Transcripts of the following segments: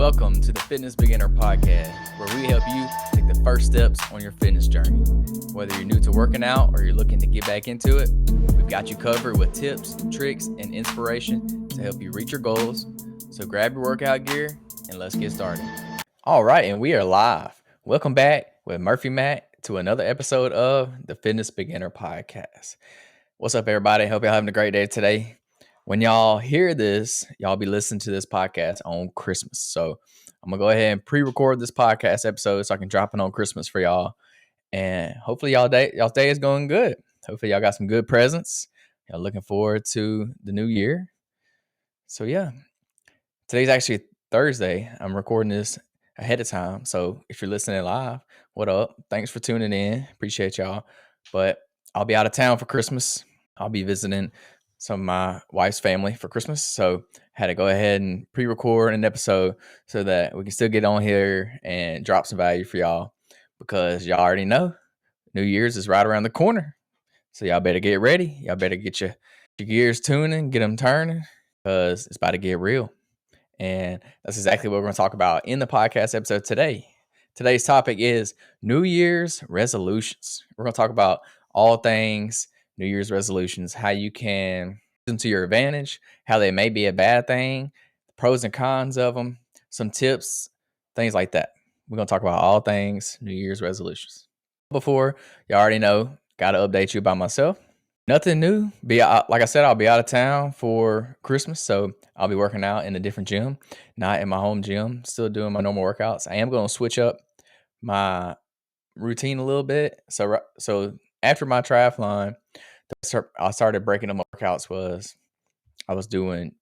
Welcome to the Fitness Beginner Podcast, where we help you take the first steps on your fitness journey. Whether you're new to working out or you're looking to get back into it, we've got you covered with tips, tricks, and inspiration to help you reach your goals. So grab your workout gear and let's get started. All right, and we are live. Welcome back with Murphy Matt to another episode of the Fitness Beginner Podcast. What's up, everybody? Hope y'all having a great day today. When y'all hear this, y'all be listening to this podcast on Christmas. So I'm going to go ahead and pre-record this podcast episode so I can drop it on Christmas for y'all. And hopefully y'all's day is going good. Hopefully y'all got some good presents. Y'all looking forward to the new year. So yeah, today's actually Thursday. I'm recording this ahead of time. So if you're listening live, what up? Thanks for tuning in. Appreciate y'all. But I'll be out of town for Christmas. I'll be visiting some of my wife's family for Christmas. So had to go ahead and pre-record an episode so that we can still get on here and drop some value for y'all, because y'all already know New Year's is right around the corner. So y'all better get ready. Y'all better get your gears tuning, get them turning, because it's about to get real. And that's exactly what we're going to talk about in the podcast episode today. Today's topic is New Year's resolutions. We're going to talk about all things New Year's resolutions, how you can use them to your advantage, how they may be a bad thing, the pros and cons of them, some tips, things like that. We're going to talk about all things New Year's resolutions. Before, you already know, got to update you about myself. Nothing new. Like I said, I'll be out of town for Christmas, so I'll be working out in a different gym, not in my home gym. Still doing my normal workouts. I am going to switch up my routine a little bit. So after my triathlon, I started breaking up my workouts. I was doing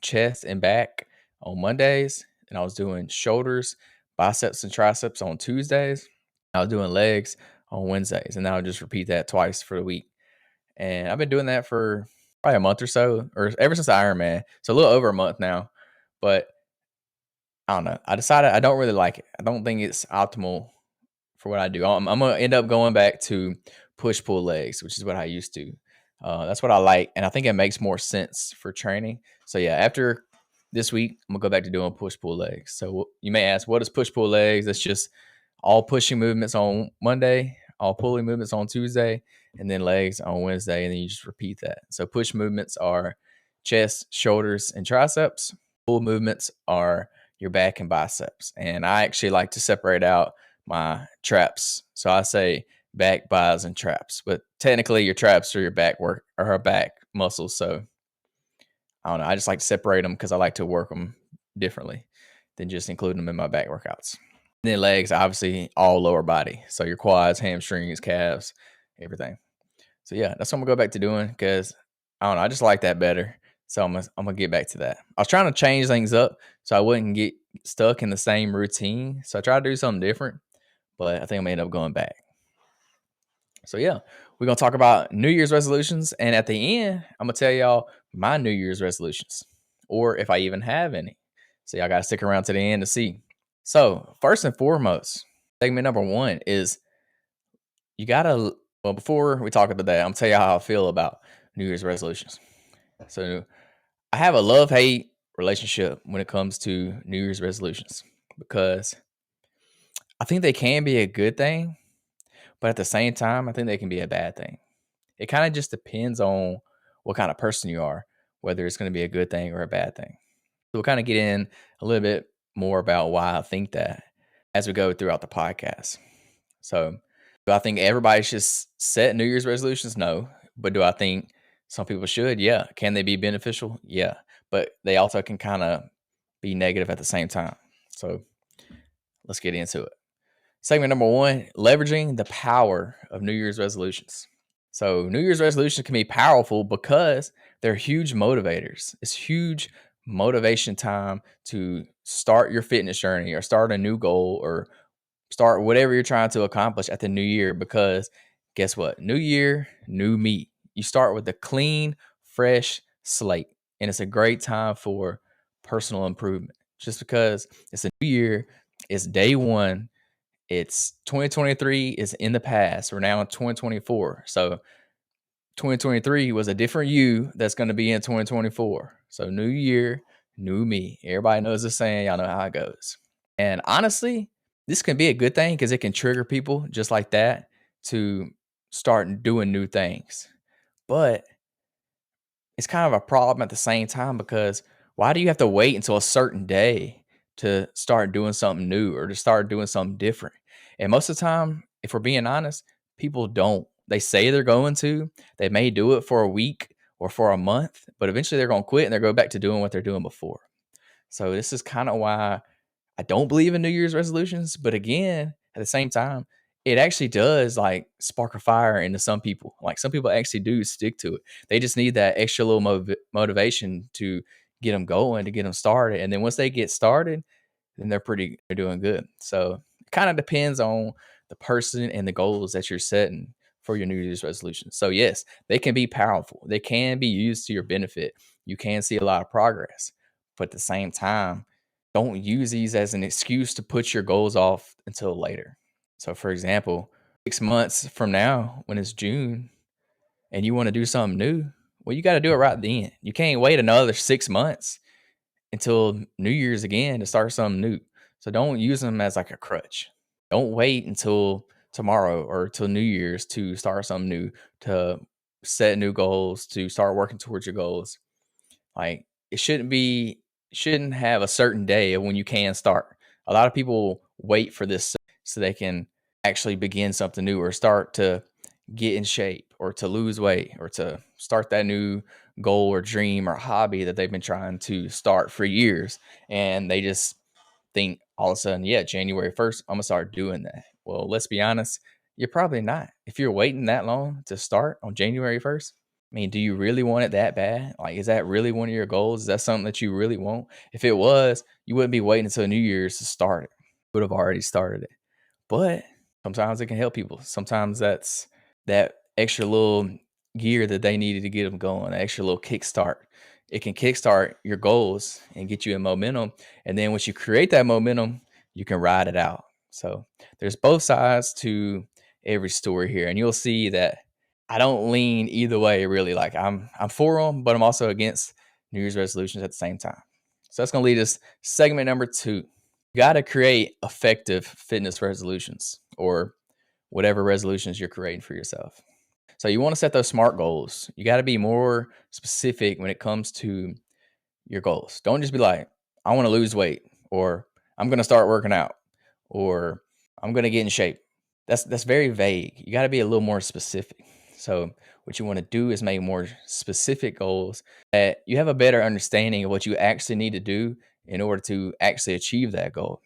chest and back on Mondays, and I was doing shoulders, biceps, and triceps on Tuesdays. I was doing legs on Wednesdays, and then I'll just repeat that twice for the week. And I've been doing that for probably a month or so, or ever since the Ironman. So a little over a month now. But I don't know. I decided I don't really like it. I don't think it's optimal for what I do. I'm going to end up going back to push-pull legs, which is what I used to. That's what I like. And I think it makes more sense for training. So yeah, after this week, I'm going to go back to doing push-pull legs. So you may ask, what is push-pull legs? That's just all pushing movements on Monday, all pulling movements on Tuesday, and then legs on Wednesday, and then you just repeat that. So push movements are chest, shoulders, and triceps. Pull movements are your back and biceps. And I actually like to separate out my traps. So I say back, bis, and traps. But technically your traps are your back work or her back muscles. So I don't know. I just like to separate them because I like to work them differently than just including them in my back workouts. And then legs, obviously, all lower body. So your quads, hamstrings, calves, everything. So yeah, that's what I'm gonna go back to doing, because I don't know, I just like that better. So I'm gonna get back to that. I was trying to change things up so I wouldn't get stuck in the same routine. So I tried to do something different, but I think I'm gonna end up going back. So yeah, we're gonna talk about New Year's resolutions, and at the end, I'm gonna tell y'all my New Year's resolutions, or if I even have any. So y'all gotta stick around to the end to see. So first and foremost, segment number one is you gotta. Well, before we talk about that, I'm gonna tell you how I feel about New Year's resolutions. So I have a love-hate relationship when it comes to New Year's resolutions, because I think they can be a good thing, but at the same time, I think they can be a bad thing. It kind of just depends on what kind of person you are, whether it's going to be a good thing or a bad thing. So we'll kind of get in a little bit more about why I think that as we go throughout the podcast. So do I think everybody should set New Year's resolutions? No. But do I think some people should? Yeah. Can they be beneficial? Yeah. But they also can kind of be negative at the same time. So let's get into it. Segment number one, leveraging the power of New Year's resolutions. So New Year's resolutions can be powerful because they're huge motivators. It's huge motivation time to start your fitness journey or start a new goal or start whatever you're trying to accomplish at the new year, because guess what? New year, new me. You start with a clean, fresh slate. And it's a great time for personal improvement. Just because it's a new year, it's day one. It's 2023 is in the past. We're now in 2024. So 2023 was a different you that's going to be in 2024. So new year, new me. Everybody knows the saying. Y'all know how it goes. And honestly, this can be a good thing because it can trigger people just like that to start doing new things. But it's kind of a problem at the same time because why do you have to wait until a certain day to start doing something new or to start doing something different? And most of the time, if we're being honest, people don't. They say they're going to, they may do it for a week or for a month, but eventually they're going to quit and they're going back to doing what they're doing before. So this is kind of why I don't believe in New Year's resolutions, but again, at the same time, it actually does like spark a fire into some people. Like some people actually do stick to it. They just need that extra little motivation to get them going, to get them started. And then once they get started, then they're doing good. So it kind of depends on the person and the goals that you're setting for your New Year's resolution. So yes, they can be powerful. They can be used to your benefit. You can see a lot of progress. But at the same time, don't use these as an excuse to put your goals off until later. So for example, 6 months from now, when it's June and you want to do something new, well, you got to do it right then. You can't wait another 6 months until New Year's again to start something new. So don't use them as like a crutch. Don't wait until tomorrow or till New Year's to start something new, to set new goals, to start working towards your goals. Like it shouldn't have a certain day of when you can start. A lot of people wait for this so they can actually begin something new or start to get in shape or to lose weight or to start that new goal or dream or hobby that they've been trying to start for years. And they just think all of a sudden, yeah, January 1st, I'm going to start doing that. Well, let's be honest, you're probably not. If you're waiting that long to start on January 1st, I mean, do you really want it that bad? Like, is that really one of your goals? Is that something that you really want? If it was, you wouldn't be waiting until New Year's to start it. You would have already started it. But sometimes it can help people. Sometimes that's that extra little gear that they needed to get them going, an extra little kickstart. It can kickstart your goals and get you in momentum. And then once you create that momentum, you can ride it out. So there's both sides to every story here. And you'll see that I don't lean either way, really. Like I'm for them, but I'm also against New Year's resolutions at the same time. So that's gonna lead us segment number 2. You gotta create effective fitness resolutions or whatever resolutions you're creating for yourself. So you want to set those SMART goals. You got to be more specific when it comes to your goals. Don't just be like, I want to lose weight, or I'm going to start working out, or I'm going to get in shape. That's very vague. You got to be a little more specific. So what you want to do is make more specific goals that you have a better understanding of what you actually need to do in order to actually achieve that goal.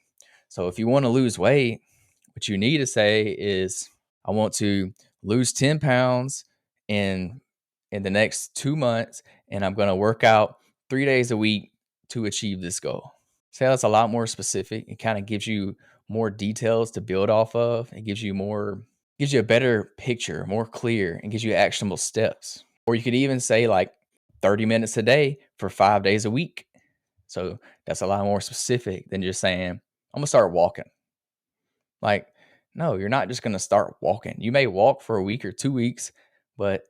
So if you want to lose weight, what you need to say is, I want to lose 10 pounds in the next 2 months, and I'm going to work out 3 days a week to achieve this goal. So that's a lot more specific. It kind of gives you more details to build off of. It gives you a better picture, more clear, and gives you actionable steps. Or you could even say like 30 minutes a day for 5 days a week. So that's a lot more specific than just saying, I'm going to start walking. Like, no, you're not just going to start walking. You may walk for a week or 2 weeks, but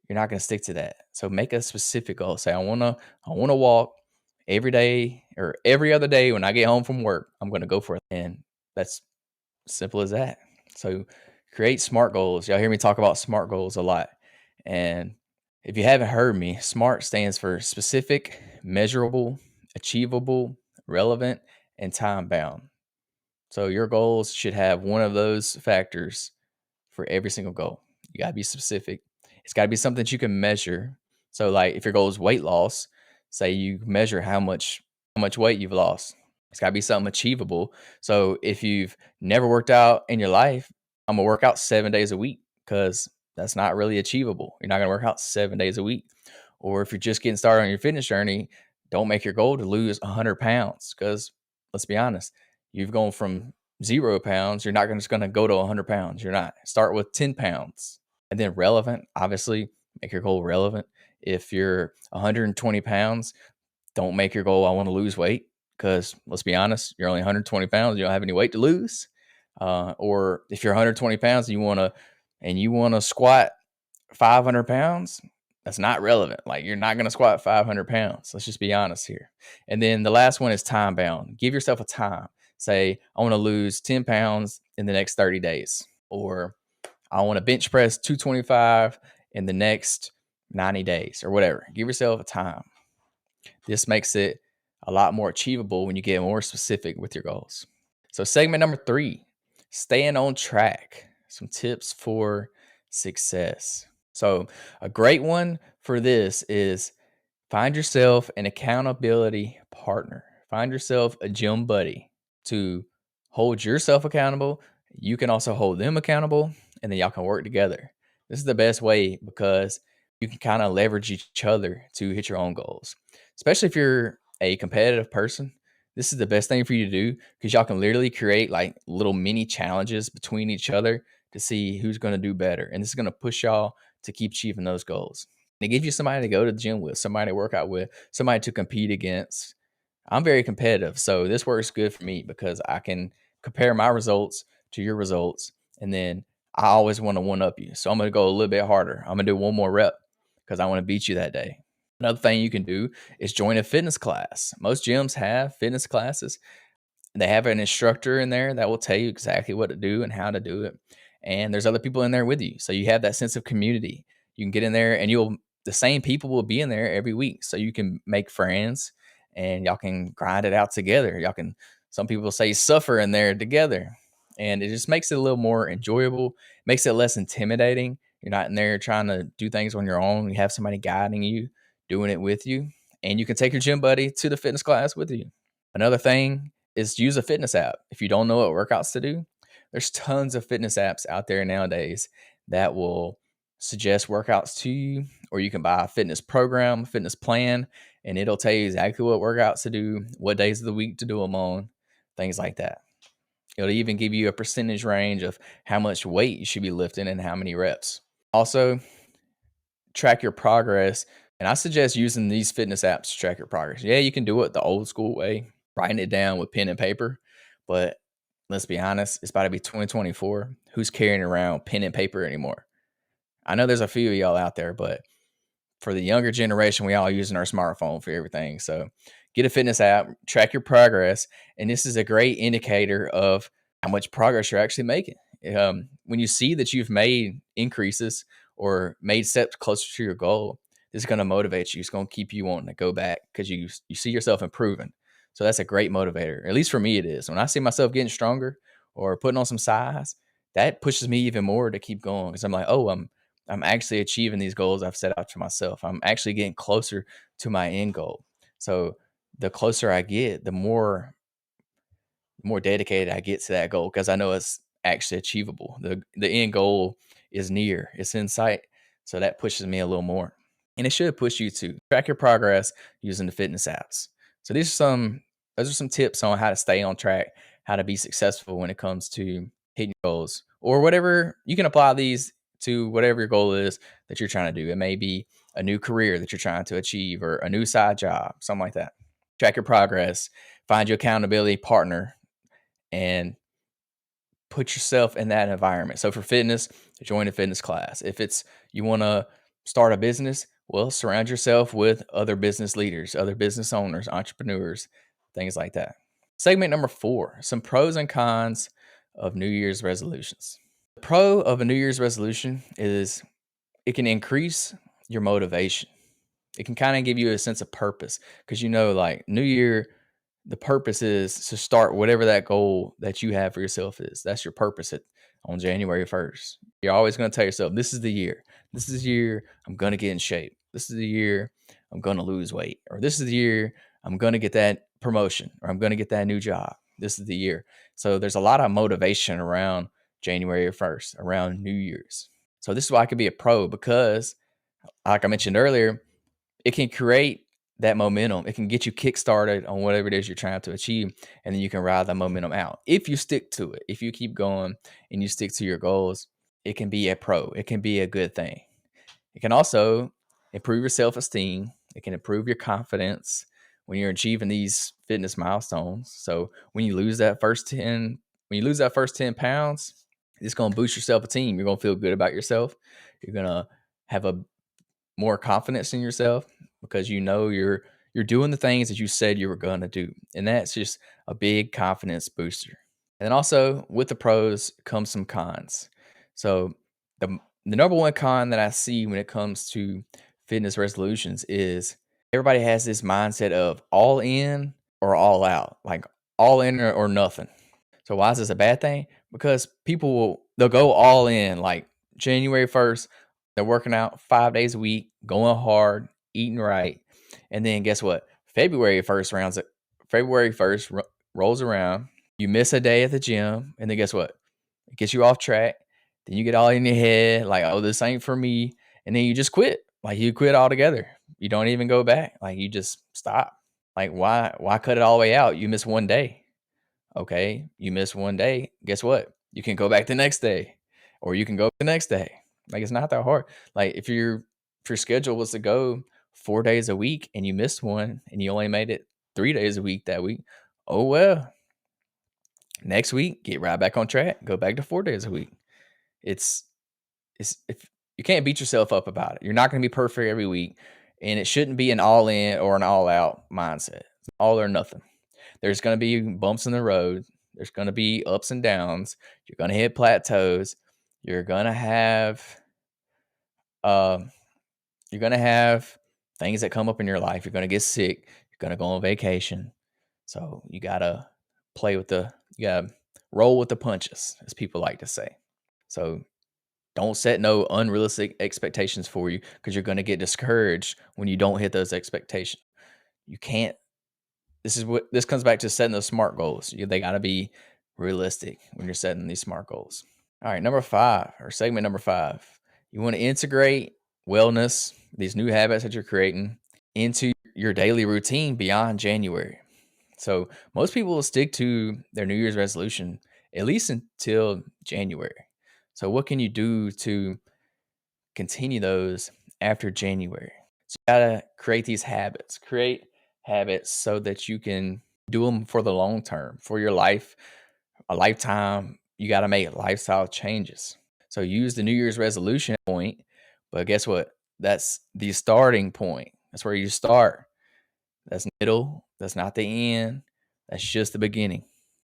you're not going to stick to that. So make a specific goal. Say, I want to walk every day or every other day when I get home from work. I'm going to go for it. And that's simple as that. So create SMART goals. Y'all hear me talk about SMART goals a lot. And if you haven't heard me, SMART stands for specific, measurable, achievable, relevant, and time bound. So your goals should have one of those factors for every single goal. You got to be specific. It's got to be something that you can measure. So like if your goal is weight loss, say you measure how much weight you've lost. It's got to be something achievable. So if you've never worked out in your life, I'm going to work out 7 days a week, because that's not really achievable. You're not going to work out 7 days a week. Or if you're just getting started on your fitness journey, don't make your goal to lose 100 pounds, because let's be honest, you've gone from 0 pounds. You're not just going to go to 100 pounds. You're not. Start with 10 pounds. And then relevant, obviously, make your goal relevant. If you're 120 pounds, don't make your goal, I want to lose weight, because let's be honest, you're only 120 pounds. You don't have any weight to lose. Or if you're 120 pounds and you want to squat 500 pounds, That's not relevant. Like, you're not going to squat 500 pounds. Let's just be honest here. And then the last one is time bound. Give yourself a time. Say, I want to lose 10 pounds in the next 30 days, or I want to bench press 225 in the next 90 days, or whatever. Give yourself a time. This makes it a lot more achievable when you get more specific with your goals. So, segment number 3, staying on track. Some tips for success. So, a great one for this is find yourself an accountability partner. Find yourself a gym buddy to hold yourself accountable. You can also hold them accountable, and then y'all can work together. This is the best way because you can kind of leverage each other to hit your own goals, especially if you're a competitive person. This is the best thing for you to do because y'all can literally create like little mini challenges between each other to see who's going to do better. And this is going to push y'all to keep achieving those goals. It gives you somebody to go to the gym with, somebody to work out with, somebody to compete against. I'm very competitive, so this works good for me because I can compare my results to your results, and then I always want to one up you. So I'm going to go a little bit harder. I'm going to do one more rep because I want to beat you that day. Another thing you can do is join a fitness class. Most gyms have fitness classes. They have an instructor in there that will tell you exactly what to do and how to do it. And there's other people in there with you. So you have that sense of community. You can get in there and the same people will be in there every week. So you can make friends and y'all can grind it out together. Some people say suffer in there together. And it just makes it a little more enjoyable, makes it less intimidating. You're not in there trying to do things on your own. You have somebody guiding you, doing it with you. And you can take your gym buddy to the fitness class with you. Another thing is use a fitness app. If you don't know what workouts to do, there's tons of fitness apps out there nowadays that will suggest workouts to you, or you can buy a fitness program, fitness plan, and it'll tell you exactly what workouts to do, what days of the week to do them on, things like that. It'll even give you a percentage range of how much weight you should be lifting and how many reps. Also, track your progress. And I suggest using these fitness apps to track your progress. Yeah, you can do it the old school way, writing it down with pen and paper. But let's be honest, it's about to be 2024. Who's carrying around pen and paper anymore? I know there's a few of y'all out there, but for the younger generation, we all using our smartphone for everything. So get a fitness app, track your progress, and this is a great indicator of how much progress you're actually making. When you see that you've made increases or made steps closer to your goal, this is going to motivate you. It's going to keep you wanting to go back because you see yourself improving. So that's a great motivator. At least for me, it is. When I see myself getting stronger or putting on some size, that pushes me even more to keep going because I'm like, oh, I'm actually achieving these goals I've set out for myself. I'm actually getting closer to my end goal. So the closer I get, the more dedicated I get to that goal because I know it's actually achievable. The end goal is near, it's in sight. So that pushes me a little more. And it should push you to track your progress using the fitness apps. So those are some tips on how to stay on track, how to be successful when it comes to hitting goals or whatever. You can apply these to whatever your goal is that you're trying to do. It may be a new career that you're trying to achieve or a new side job, something like that. Track your progress, find your accountability partner, and put yourself in that environment. So for fitness, join a fitness class. If it's you want to start a business, well, surround yourself with other business leaders, other business owners, entrepreneurs, things like that. Segment number 4, some pros and cons of New Year's resolutions. The pro of a New Year's resolution is it can increase your motivation. It can kind of give you a sense of purpose because like New Year, the purpose is to start whatever that goal that you have for yourself is. That's your purpose on January 1st. You're always going to tell yourself, this is the year. This is the year I'm going to get in shape. This is the year I'm going to lose weight. Or this is the year I'm going to get that promotion or I'm going to get that new job. This is the year. So there's a lot of motivation around January 1st, around New Year's. So this is why I could be a pro because, like I mentioned earlier, it can create that momentum. It can get you kickstarted on whatever it is you're trying to achieve, and then you can ride that momentum out. If you stick to it, if you keep going and you stick to your goals, it can be a pro. It can be a good thing. It can also improve your self-esteem. It can improve your confidence when you're achieving these fitness milestones. So when you lose that first 10, pounds, it's going to boost your self-esteem. You're going to feel good about yourself. You're going to have a more confidence in yourself because you know you're doing the things that you said you were going to do. And that's just a big confidence booster. And then also with the pros comes some cons. So the number one con that I see when it comes to fitness resolutions is everybody has this mindset of all in or all out, like all in or nothing. So why is this a bad thing? Because they'll go all in like January 1st, they're working out 5 days a week, going hard, eating right. And then guess what? February 1st rolls around, you miss a day at the gym, and then guess what? It gets you off track. Then you get all in your head, like, oh, this ain't for me. And then you just quit. Like you quit altogether. You don't even go back. Like you just stop. Like why cut it all the way out? You miss one day. Okay, you miss one day. Guess what? You can go back the next day, or you can go the next day. Like it's not that hard. Like if your schedule was to go 4 days a week and you missed one and you only made it 3 days a week that week, oh well. Next week, get right back on track. Go back to 4 days a week. It's if you can't beat yourself up about it. You're not going to be perfect every week, and it shouldn't be an all in or an all out mindset. It's all or nothing. There's going to be bumps in the road. There's going to be ups and downs. You're going to hit plateaus. You're going to have um you're going to have things that come up in your life. You're going to get sick. You're going to go on vacation. So you got to you got to roll with the punches, as people like to say. So don't set no unrealistic expectations for you because you're going to get discouraged when you don't hit those expectations. You can't. This comes back to setting those smart goals. They got to be realistic when you're setting these smart goals. All right, segment number 5. You want to integrate wellness, these new habits that you're creating, into your daily routine beyond January. So most people will stick to their New Year's resolution at least until January. So what can you do to continue those after January? So you gotta create these habits. Create habits so that you can do them for the long term, for your life, a lifetime. You gotta make lifestyle changes. So use the New Year's resolution point, but guess what? That's the starting point. That's where you start. That's middle. That's not the end. That's just the beginning.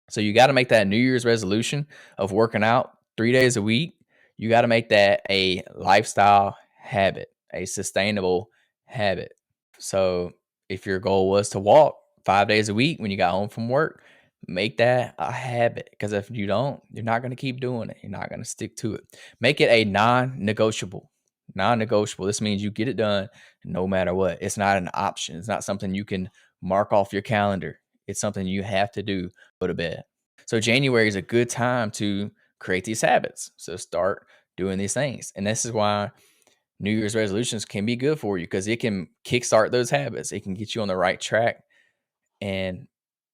So you got to make that New Year's resolution of working out 3 days a week. You got to make that a lifestyle habit, a sustainable habit. So if your goal was to walk 5 days a week when you got home from work, make that a habit. Because if you don't, you're not going to keep doing it. You're not going to stick to it. Make it a non-negotiable. Non-negotiable. This means you get it done no matter what. It's not an option. It's not something you can mark off your calendar. It's something you have to do, go to bed. So January is a good time to create these habits. So start doing these things. And this is why New Year's resolutions can be good for you because it can kickstart those habits. It can get you on the right track and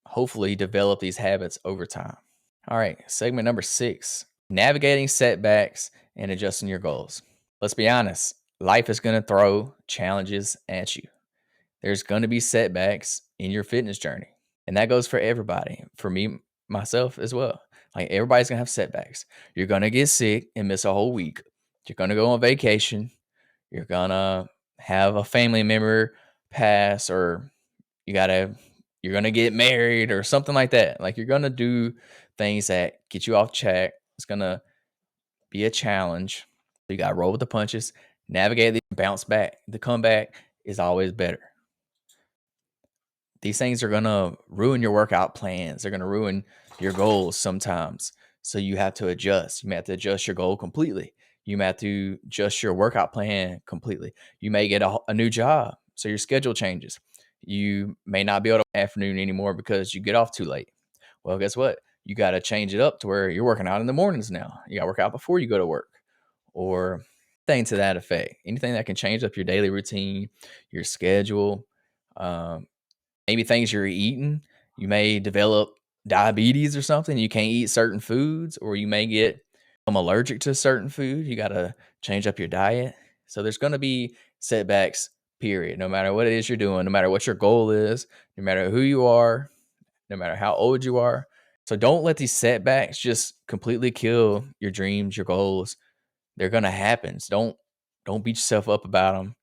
hopefully develop these habits over time. All right, segment number 6, navigating setbacks and adjusting your goals. Let's be honest, life is going to throw challenges at you. There's going to be setbacks in your fitness journey. And that goes for everybody, for me, myself as well. Like everybody's going to have setbacks. You're going to get sick and miss a whole week. You're going to go on vacation. You're going to have a family member pass, or you're going to get married or something like that. Like you're going to do things that get you off track. It's going to be a challenge. You got to roll with the punches, navigate the bounce back. The comeback is always better. These things are going to ruin your workout plans. They're going to ruin your goals sometimes. So you have to adjust. You may have to adjust your goal completely. You may have to adjust your workout plan completely. You may get a new job. So your schedule changes. You may not be able to afternoon anymore because you get off too late. Well, guess what? You got to change it up to where you're working out in the mornings now. You got to work out before you go to work or thing to that effect. Anything that can change up your daily routine, your schedule, maybe things you're eating. You may develop diabetes or something. You can't eat certain foods, or you may get allergic to certain food. You got to change up your diet. So there's going to be setbacks, period. No matter what it is you're doing, no matter what your goal is, no matter who you are, no matter how old you are. So don't let these setbacks just completely kill your dreams, your goals. They're going to happen. So don't beat yourself up about them.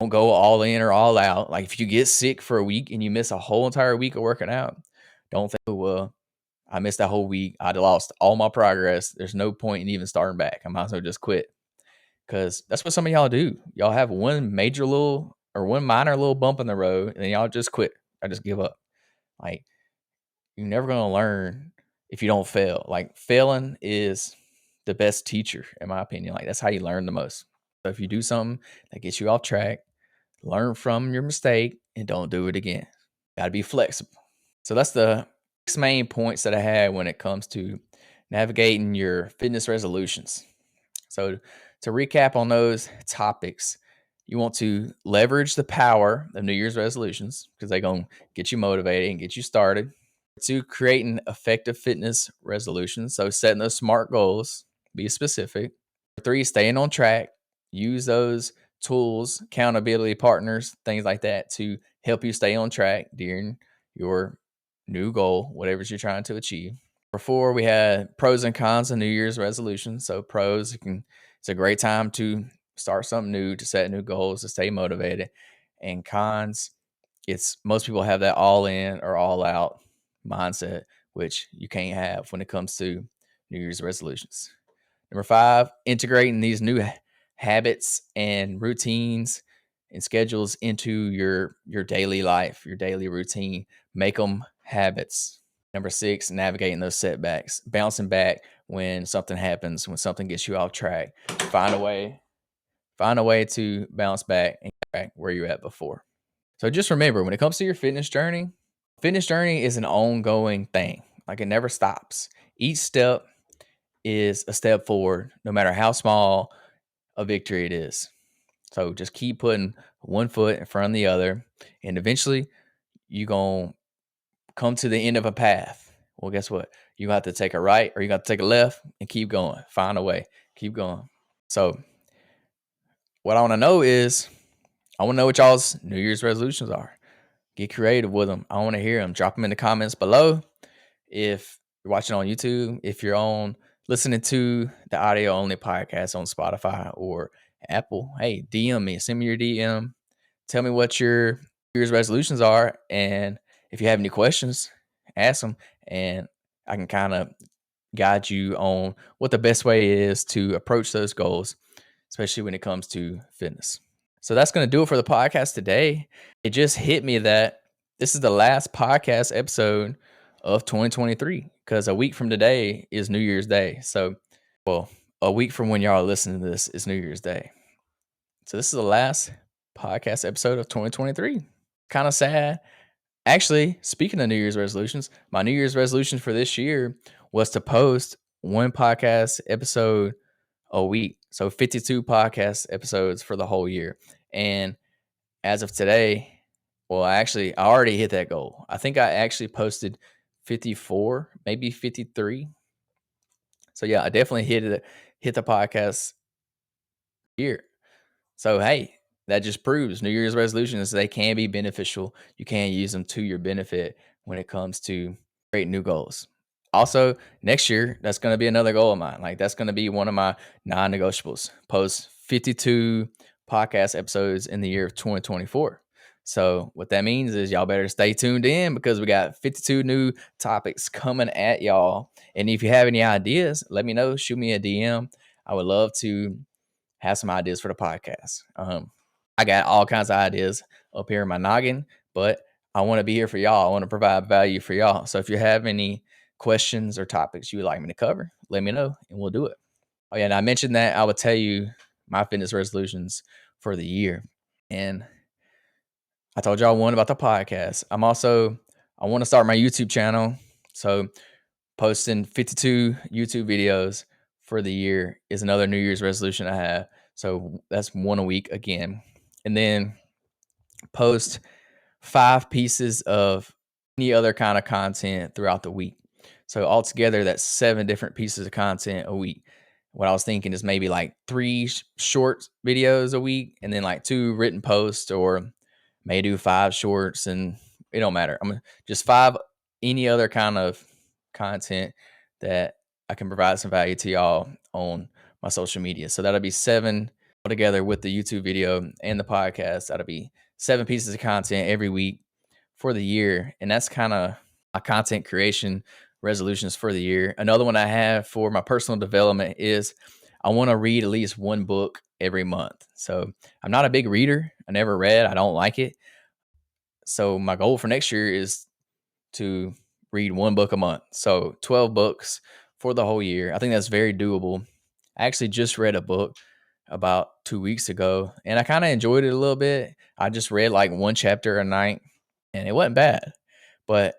Don't go all in or all out. Like if you get sick for a week and you miss a whole entire week of working out, don't think, oh, well, I missed that whole week. I'd lost all my progress. There's no point in even starting back. I might as well just quit. Because that's what some of y'all do. Y'all have one major little or one minor little bump in the road, and then y'all just quit. I just give up. Like, you're never going to learn if you don't fail. Like, failing is the best teacher, in my opinion. Like, that's how you learn the most. So if you do something that gets you off track, learn from your mistake and don't do it again. Got to be flexible. So that's the 6 main points that I had when it comes to navigating your fitness resolutions. So to recap on those topics, you want to leverage the power of New Year's resolutions because they're going to get you motivated and get you started. To creating effective fitness resolutions, so setting those smart goals, be specific. 3, staying on track. Use those tools, accountability partners, things like that to help you stay on track during your new goal, whatever you're trying to achieve. Before, we had pros and cons of New Year's resolutions. So pros, it's a great time to start something new, to set new goals, to stay motivated. And cons, it's most people have that all in or all out mindset, which you can't have when it comes to New Year's resolutions. Number 5, integrating these new habits and routines and schedules into your daily life, your daily routine. Make them habits. Number 6, navigating those setbacks, bouncing back when something happens, when something gets you off track. Find a way to bounce back and get back where you're at before. So just remember, when it comes to your fitness journey is an ongoing thing. Like, it never stops. Each step is a step forward, no matter how small a victory it is. So just keep putting one foot in front of the other, and eventually you're going to come to the end of a path. Well, guess what? You got to take a right or you got to take a left and keep going. Find a way. Keep going. So what I want to know is, I want to know what y'all's New Year's resolutions are. Get creative with them. I want to hear them. Drop them in the comments below. If you're watching on YouTube, if you're on listening to the audio only podcast on Spotify or Apple, hey, DM me. Send me your DM. Tell me what your New Year's resolutions are. And if you have any questions, ask them. And I can kind of guide you on what the best way is to approach those goals, especially when it comes to fitness. So that's going to do it for the podcast today. It just hit me that this is the last podcast episode of 2023 because a week from today is New Year's Day. So, well, a week from when y'all are listening to this is New Year's Day. So this is the last podcast episode of 2023. Kind of sad. Actually, speaking of New Year's resolutions, my New Year's resolution for this year was to post one podcast episode a week. So 52 podcast episodes for the whole year. And as of today, well, I already hit that goal. I think I actually posted 54, maybe 53. So yeah, I definitely hit the podcast year. So hey, that just proves New Year's resolutions, they can be beneficial. You can use them to your benefit when it comes to creating new goals. Also, next year, that's going to be another goal of mine. Like, that's going to be one of my non-negotiables. Post 52 podcast episodes in the year of 2024. So what that means is y'all better stay tuned in because we got 52 new topics coming at y'all. And if you have any ideas, let me know. Shoot me a DM. I would love to have some ideas for the podcast. I got all kinds of ideas up here in my noggin, but I want to be here for y'all. I want to provide value for y'all. So if you have any questions or topics you would like me to cover, let me know and we'll do it. Oh yeah, and I mentioned that I would tell you my fitness resolutions for the year. And I told y'all one about the podcast. I want to start my YouTube channel. So posting 52 YouTube videos for the year is another New Year's resolution I have. So that's one a week again. And then post 5 pieces of any other kind of content throughout the week. So altogether, that's 7 different pieces of content a week. What I was thinking is maybe like 3 short videos a week and then like 2 written posts, or may do 5 shorts, and it don't matter. I'm just 5 any other kind of content that I can provide some value to y'all on my social media. So that'll be 7 together with the YouTube video and the podcast. That'll be 7 pieces of content every week for the year. And that's kind of my content creation resolutions for the year. Another one I have for my personal development is I want to read at least one book every month. So I'm not a big reader. I never read. I don't like it. So my goal for next year is to read one book a month. So 12 books for the whole year. I think that's very doable. I actually just read a book about 2 weeks ago and I kind of enjoyed it a little bit. I just read like one chapter a night and it wasn't bad. But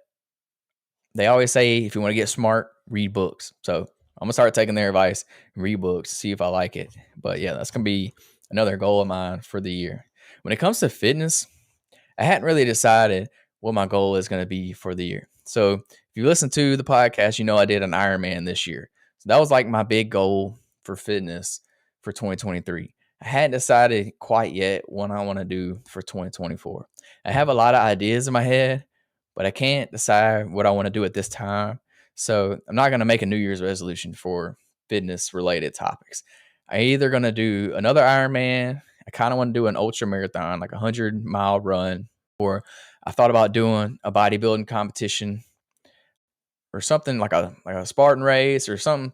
they always say if you want to get smart, read books. So I'm gonna start taking their advice, read books, see if I like it. But yeah, that's gonna be another goal of mine for the year. When it comes to fitness, I hadn't really decided what my goal is going to be for the year. So if you listen to the podcast, you know I did an Ironman this year. So that was like my big goal for fitness for 2023. I hadn't decided quite yet what I want to do for 2024. I have a lot of ideas in my head, but I can't decide what I want to do at this time. So I'm not going to make a New Year's resolution for fitness related topics. I either going to do another Ironman. I kind of want to do an ultra marathon, like a 100-mile run, or I thought about doing a bodybuilding competition or something like a Spartan race or something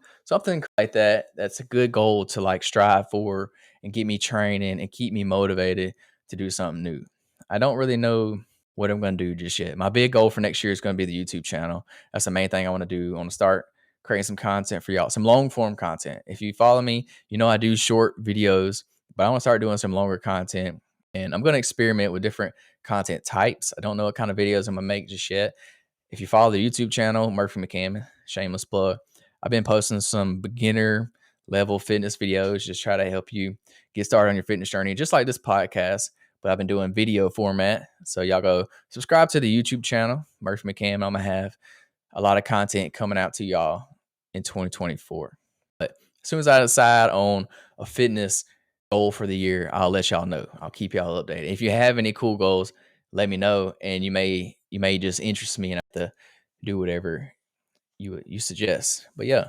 like that. That's a good goal to like strive for and get me training and keep me motivated to do something new. I don't really know what I'm going to do just yet. My big goal for next year is going to be the YouTube channel. That's the main thing I want to do. I want to start creating some content for y'all, some long form content. If you follow me, you know I do short videos, but I want to start doing some longer content. And I'm going to experiment with different content types. I don't know what kind of videos I'm going to make just yet. If you follow the YouTube channel, Murphy McCammon, shameless plug, I've been posting some beginner level fitness videos, just try to help you get started on your fitness journey, just like this podcast. But I've been doing video format. So y'all go subscribe to the YouTube channel, Murphy McCammon. I'm going to have a lot of content coming out to y'all in 2024. But as soon as I decide on a fitness goal for the year, I'll let y'all know. I'll keep y'all updated. If you have any cool goals, let me know, and you may just interest me and have to do whatever you suggest. But yeah,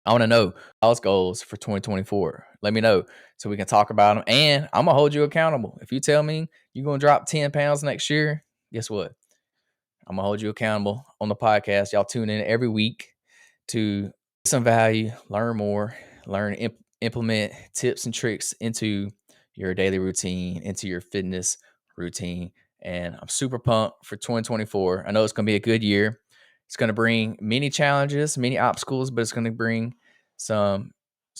I want to know y'all's goals for 2024. Let me know so we can talk about them, and I'm gonna hold you accountable. If you tell me you're gonna drop 10 pounds next year, guess what? I'm gonna hold you accountable on the podcast. Y'all tune in every week to get some value, learn more, implement tips and tricks into your daily routine, into your fitness routine. And I'm super pumped for 2024. I know it's gonna be a good year. It's gonna bring many challenges, many obstacles, but it's gonna bring some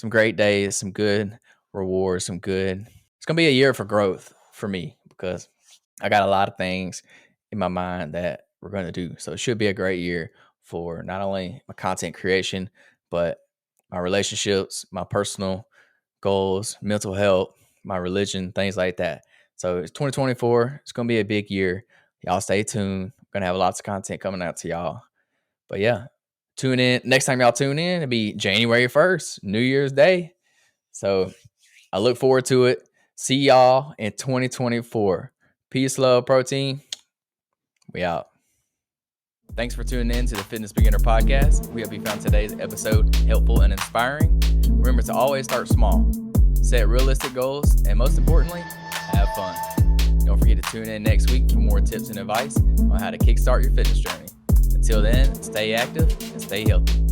great days, some good rewards, it's gonna be a year for growth for me because I got a lot of things in my mind that we're going to do. So it should be a great year for not only my content creation, but my relationships, my personal goals, mental health, my religion, things like that. So it's 2024. It's going to be a big year. Y'all stay tuned. I'm going to have lots of content coming out to y'all. But yeah, tune in. Next time y'all tune in, it'll be January 1st, New Year's Day. So I look forward to it. See y'all in 2024. Peace, love, protein. We out. Thanks for tuning in to the Fitness Beginner Podcast. We hope you found today's episode helpful and inspiring. Remember to always start small, set realistic goals, and most importantly, have fun. Don't forget to tune in next week for more tips and advice on how to kickstart your fitness journey. Until then, stay active and stay healthy.